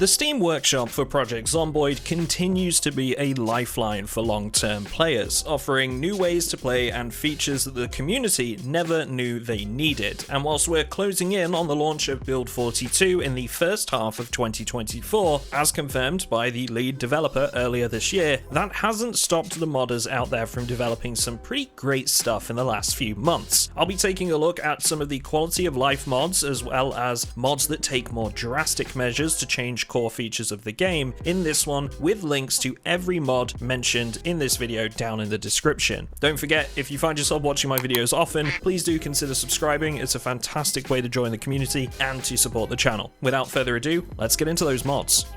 The Steam Workshop for Project Zomboid continues to be a lifeline for long-term players, offering new ways to play and features that the community never knew they needed. And whilst we're closing in on the launch of Build 42 in the first half of 2024, as confirmed by the lead developer earlier this year, that hasn't stopped the modders out there from developing some pretty great stuff in the last few months. I'll be taking a look at some of the quality of life mods, as well as mods that take more drastic measures to change core features of the game in this one, with links to every mod mentioned in this video down in the description. Don't forget, if you find yourself watching my videos often, please do consider subscribing. It's a fantastic way to join the community and to support the channel. Without further ado, let's get into those mods.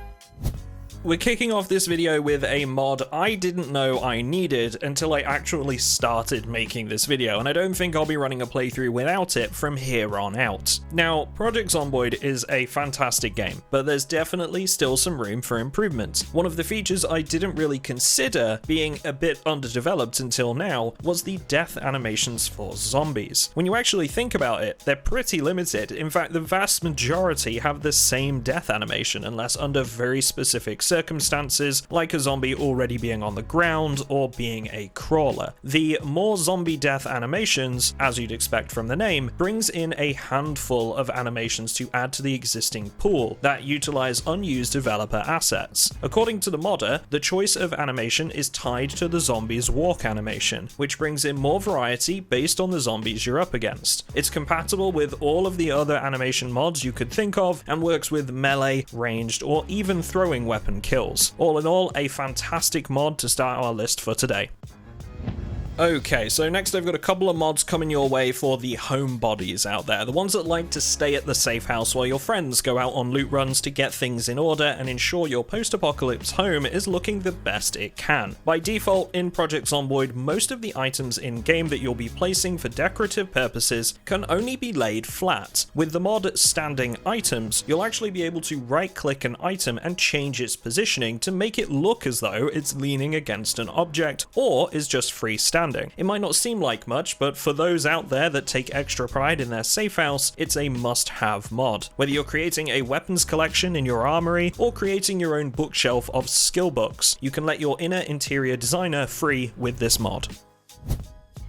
We're kicking off this video with a mod I didn't know I needed until I actually started making this video, and I don't think I'll be running a playthrough without it from here on out. Now, Project Zomboid is a fantastic game, but there's definitely still some room for improvement. One of the features I didn't really consider being a bit underdeveloped until now was the death animations for zombies. When you actually think about it, they're pretty limited. In fact, the vast majority have the same death animation unless under very specific circumstances, like a zombie already being on the ground or being a crawler. The more zombie death animations, as you'd expect from the name, brings in a handful of animations to add to the existing pool that utilize unused developer assets. According to the modder, the choice of animation is tied to the zombie's walk animation, which brings in more variety based on the zombies you're up against. It's compatible with all of the other animation mods you could think of and works with melee, ranged, or even throwing weapon kills. All in all, a fantastic mod to start our list for today. Okay, so next I've got a couple of mods coming your way for the homebodies out there, the ones that like to stay at the safe house while your friends go out on loot runs to get things in order and ensure your post-apocalypse home is looking the best it can. By default, in Project Zomboid, most of the items in-game that you'll be placing for decorative purposes can only be laid flat. With the mod Standing Items, you'll actually be able to right-click an item and change its positioning to make it look as though it's leaning against an object or is just freestanding. It might not seem like much, but for those out there that take extra pride in their safe house, it's a must-have mod. Whether you're creating a weapons collection in your armory or creating your own bookshelf of skill books, you can let your inner interior designer free with this mod.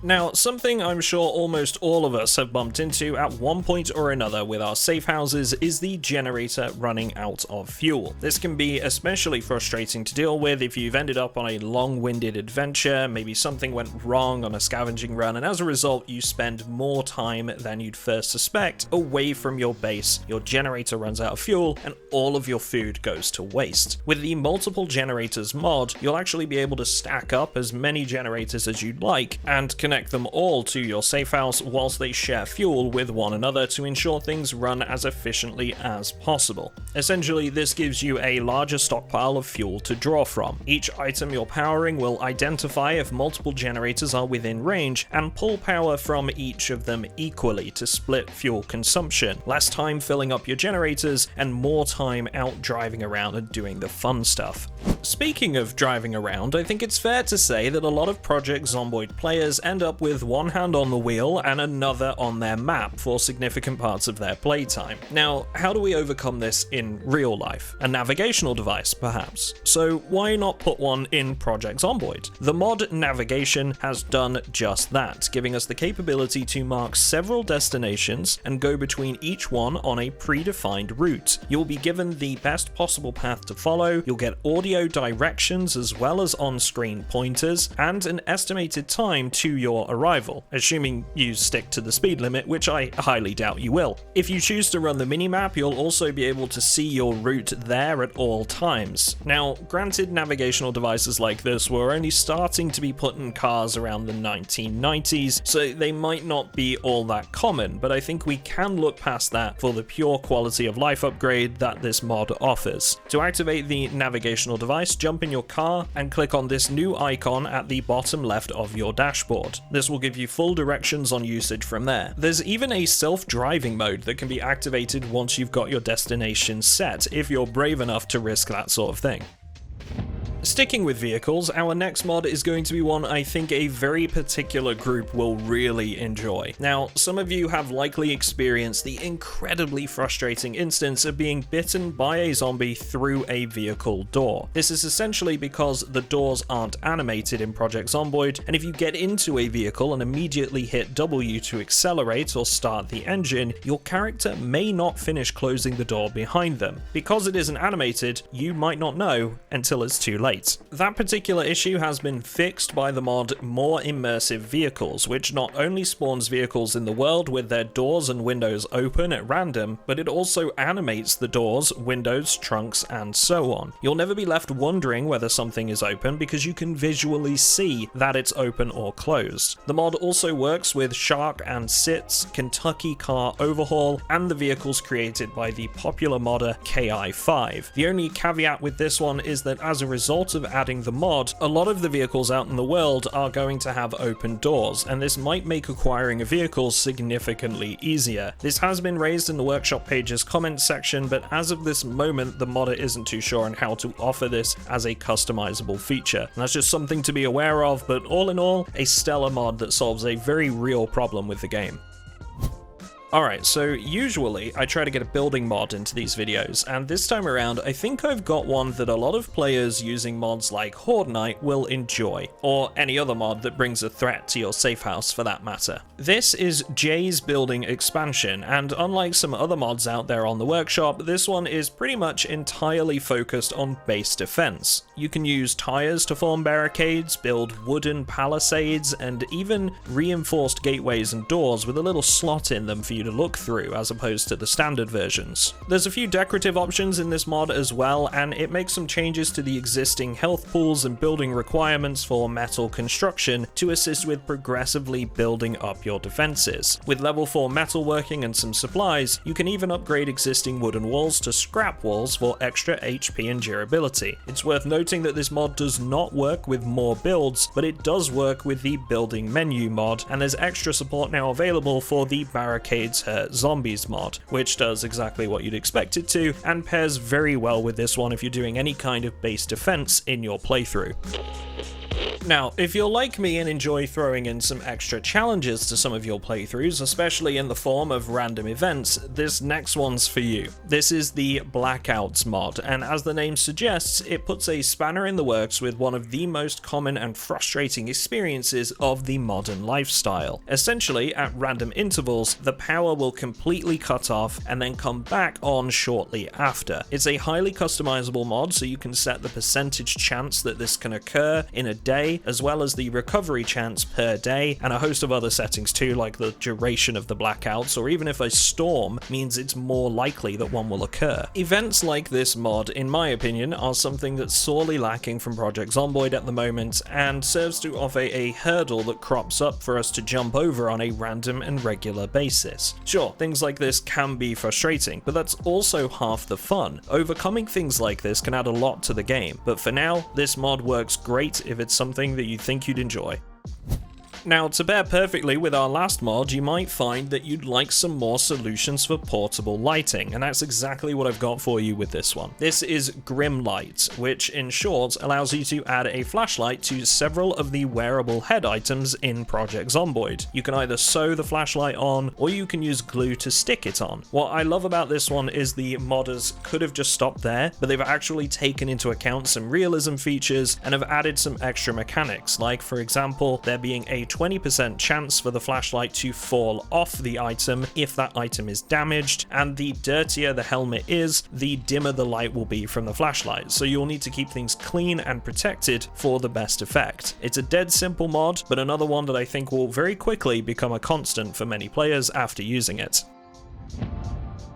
Now, something I'm sure almost all of us have bumped into at one point or another with our safe houses is the generator running out of fuel. This can be especially frustrating to deal with if you've ended up on a long-winded adventure, maybe something went wrong on a scavenging run, and as a result you spend more time than you'd first suspect away from your base, your generator runs out of fuel, and all of your food goes to waste. With the multiple generators mod, you'll actually be able to stack up as many generators as you'd like and connect them all to your safe house whilst they share fuel with one another to ensure things run as efficiently as possible. Essentially, this gives you a larger stockpile of fuel to draw from. Each item you're powering will identify if multiple generators are within range and pull power from each of them equally to split fuel consumption. Less time filling up your generators and more time out driving around and doing the fun stuff. Speaking of driving around, I think it's fair to say that a lot of Project Zomboid players end up with one hand on the wheel and another on their map for significant parts of their playtime. Now, how do we overcome this in real life? A navigational device, perhaps? So why not put one in Project Zomboid? The mod Navigation has done just that, giving us the capability to mark several destinations and go between each one on a predefined route. You'll be given the best possible path to follow, you'll get audio directions as well as on-screen pointers, and an estimated time to your arrival, assuming you stick to the speed limit, which I highly doubt you will. If you choose to run the minimap, you'll also be able to see your route there at all times. Now, granted, navigational devices like this were only starting to be put in cars around the 1990s, so they might not be all that common, but I think we can look past that for the pure quality of life upgrade that this mod offers. To activate the navigational device, jump in your car and click on this new icon at the bottom left of your dashboard. This will give you full directions on usage from there. There's even a self-driving mode that can be activated once you've got your destination set, if you're brave enough to risk that sort of thing. Sticking with vehicles, our next mod is going to be one I think a very particular group will really enjoy. Now, some of you have likely experienced the incredibly frustrating instance of being bitten by a zombie through a vehicle door. This is essentially because the doors aren't animated in Project Zomboid, and if you get into a vehicle and immediately hit W to accelerate or start the engine, your character may not finish closing the door behind them. Because it isn't animated, you might not know until it's too late. That particular issue has been fixed by the mod More Immersive Vehicles, which not only spawns vehicles in the world with their doors and windows open at random, but it also animates the doors, windows, trunks, and so on. You'll never be left wondering whether something is open because you can visually see that it's open or closed. The mod also works with Shark and Sit's Kentucky Car Overhaul and the vehicles created by the popular modder KI5. The only caveat with this one is that as a result of adding the mod, a lot of the vehicles out in the world are going to have open doors, and this might make acquiring a vehicle significantly easier. This has been raised in the workshop page's comments section, but as of this moment, the modder isn't too sure on how to offer this as a customizable feature. And that's just something to be aware of, but all in all, a stellar mod that solves a very real problem with the game. Alright, so usually I try to get a building mod into these videos, and this time around I think I've got one that a lot of players using mods like Horde Night will enjoy, or any other mod that brings a threat to your safe house for that matter. This is Jay's Building Expansion, and unlike some other mods out there on the workshop, this one is pretty much entirely focused on base defense. You can use tires to form barricades, build wooden palisades, and even reinforced gateways and doors with a little slot in them for you to look through as opposed to the standard versions. There's a few decorative options in this mod as well, and it makes some changes to the existing health pools and building requirements for metal construction to assist with progressively building up your defenses. With level 4 metalworking and some supplies, you can even upgrade existing wooden walls to scrap walls for extra HP and durability. It's worth noting that this mod does not work with more builds, but it does work with the building menu mod, and there's extra support now available for the barricade Zombies mod, which does exactly what you'd expect it to, and pairs very well with this one if you're doing any kind of base defense in your playthrough. Now, if you're like me and enjoy throwing in some extra challenges to some of your playthroughs, especially in the form of random events, this next one's for you. This is the Blackouts mod, and as the name suggests, it puts a spanner in the works with one of the most common and frustrating experiences of the modern lifestyle. Essentially, at random intervals, the power will completely cut off and then come back on shortly after. It's a highly customizable mod, so you can set the percentage chance that this can occur in a day, as well as the recovery chance per day, and a host of other settings too, like the duration of the blackouts, or even if a storm means it's more likely that one will occur. Events like this mod, in my opinion, are something that's sorely lacking from Project Zomboid at the moment, and serves to offer a hurdle that crops up for us to jump over on a random and regular basis. Sure, things like this can be frustrating, but that's also half the fun. Overcoming things like this can add a lot to the game, but for now, this mod works great if it's something that you think you'd enjoy. Now, to pair perfectly with our last mod, you might find that you'd like some more solutions for portable lighting, and that's exactly what I've got for you with this one. This is Grim Light, which in short allows you to add a flashlight to several of the wearable head items in Project Zomboid. You can either sew the flashlight on, or you can use glue to stick it on. What I love about this one is the modders could have just stopped there, but they've actually taken into account some realism features and have added some extra mechanics, like for example, there being a 20% chance for the flashlight to fall off the item if that item is damaged, and the dirtier the helmet is, the dimmer the light will be from the flashlight, so you'll need to keep things clean and protected for the best effect. It's a dead simple mod, but another one that I think will very quickly become a constant for many players after using it.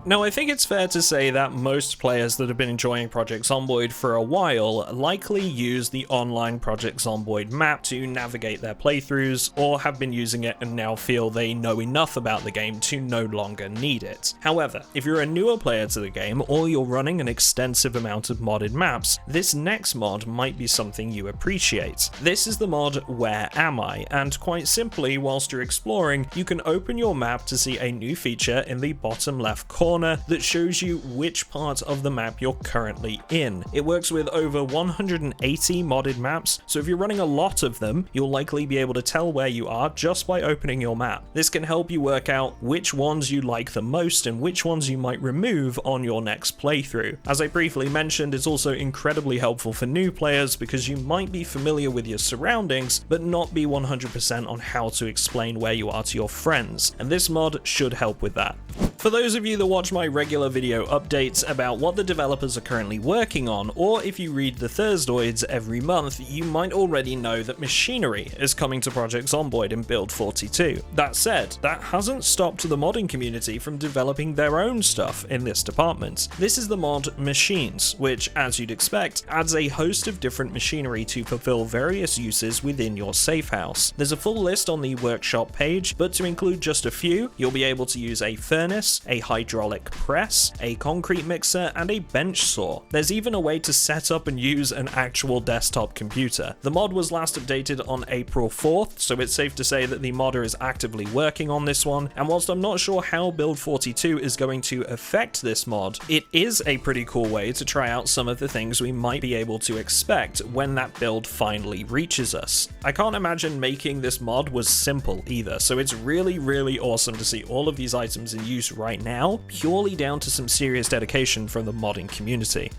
Now, I think it's fair to say that most players that have been enjoying Project Zomboid for a while likely use the online Project Zomboid map to navigate their playthroughs, or have been using it and now feel they know enough about the game to no longer need it. However, if you're a newer player to the game, or you're running an extensive amount of modded maps, this next mod might be something you appreciate. This is the mod Where Am I? And quite simply, whilst you're exploring, you can open your map to see a new feature in the bottom left corner corner that shows you which part of the map you're currently in. It works with over 180 modded maps, so if you're running a lot of them, you'll likely be able to tell where you are just by opening your map. This can help you work out which ones you like the most and which ones you might remove on your next playthrough. As I briefly mentioned, it's also incredibly helpful for new players because you might be familiar with your surroundings, but not be 100% on how to explain where you are to your friends, and this mod should help with that. For those of you that watch my regular video updates about what the developers are currently working on, or if you read the Thursdoids every month, you might already know that machinery is coming to Project Zomboid in Build 42. That said, that hasn't stopped the modding community from developing their own stuff in this department. This is the mod Machines, which, as you'd expect, adds a host of different machinery to fulfill various uses within your safe house. There's a full list on the workshop page, but to include just a few, you'll be able to use a furnace, a hydraulic press, a concrete mixer, and a bench saw. There's even a way to set up and use an actual desktop computer. The mod was last updated on April 4th, so it's safe to say that the modder is actively working on this one, and whilst I'm not sure how Build 42 is going to affect this mod, it is a pretty cool way to try out some of the things we might be able to expect when that build finally reaches us. I can't imagine making this mod was simple either, so it's really awesome to see all of these items in use right now, purely down to some serious dedication from the modding community.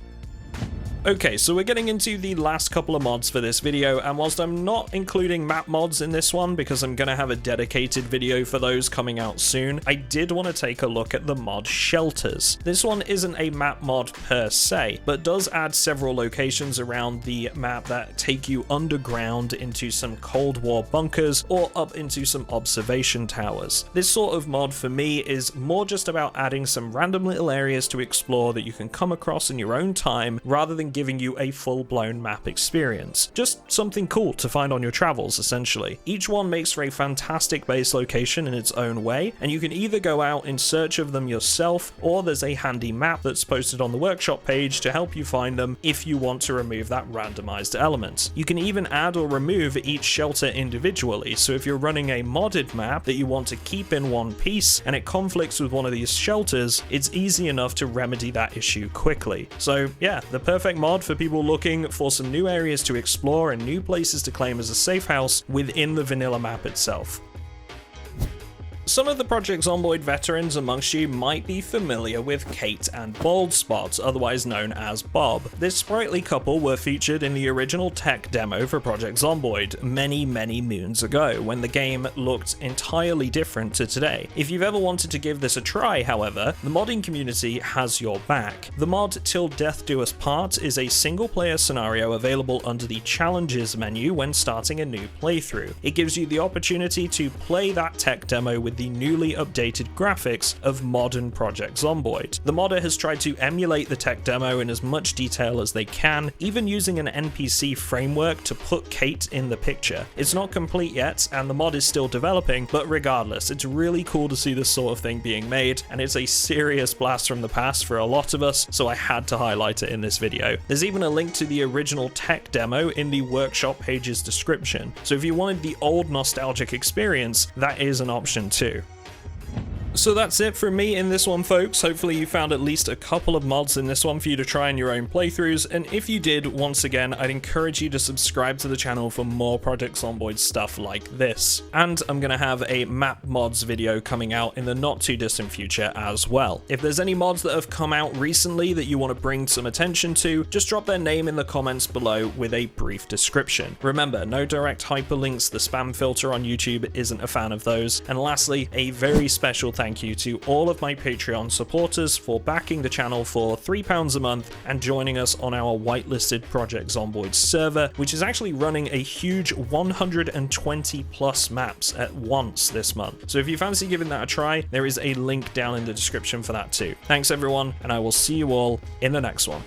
Okay, so we're getting into the last couple of mods for this video, and whilst I'm not including map mods in this one because I'm going to have a dedicated video for those coming out soon, I did want to take a look at the mod Shelters. This one isn't a map mod per se, but does add several locations around the map that take you underground into some Cold War bunkers or up into some observation towers. This sort of mod for me is more just about adding some random little areas to explore that you can come across in your own time rather than giving you a full-blown map experience. Just something cool to find on your travels, essentially. Each one makes for a fantastic base location in its own way, and you can either go out in search of them yourself, or there's a handy map that's posted on the workshop page to help you find them if you want to remove that randomized element. You can even add or remove each shelter individually, so if you're running a modded map that you want to keep in one piece and it conflicts with one of these shelters, it's easy enough to remedy that issue quickly. So yeah, the perfect mod for people looking for some new areas to explore and new places to claim as a safe house within the vanilla map itself. Some of the Project Zomboid veterans amongst you might be familiar with Kate and Baldspot, otherwise known as Bob. This sprightly couple were featured in the original tech demo for Project Zomboid many moons ago, when the game looked entirely different to today. If you've ever wanted to give this a try, however, the modding community has your back. The mod Till Death Do Us Part is a single-player scenario available under the Challenges menu when starting a new playthrough. It gives you the opportunity to play that tech demo with the newly updated graphics of modern Project Zomboid. The modder has tried to emulate the tech demo in as much detail as they can, even using an NPC framework to put Kate in the picture. It's not complete yet, and the mod is still developing, but regardless, it's really cool to see this sort of thing being made, and it's a serious blast from the past for a lot of us, so I had to highlight it in this video. There's even a link to the original tech demo in the workshop page's description, so if you wanted the old nostalgic experience, that is an option too. So that's it from me in this one, folks. Hopefully you found at least a couple of mods in this one for you to try in your own playthroughs, and if you did, once again, I'd encourage you to subscribe to the channel for more Project Zomboid stuff like this. And I'm going to have a map mods video coming out in the not too distant future as well. If there's any mods that have come out recently that you want to bring some attention to, just drop their name in the comments below with a brief description. Remember, no direct hyperlinks, the spam filter on YouTube isn't a fan of those. And lastly, a very special thank you to all of my Patreon supporters for backing the channel for £3 a month and joining us on our whitelisted Project Zomboid server, which is actually running a huge 120 plus maps at once this month. So if you fancy giving that a try, there is a link down in the description for that too. Thanks everyone, and I will see you all in the next one.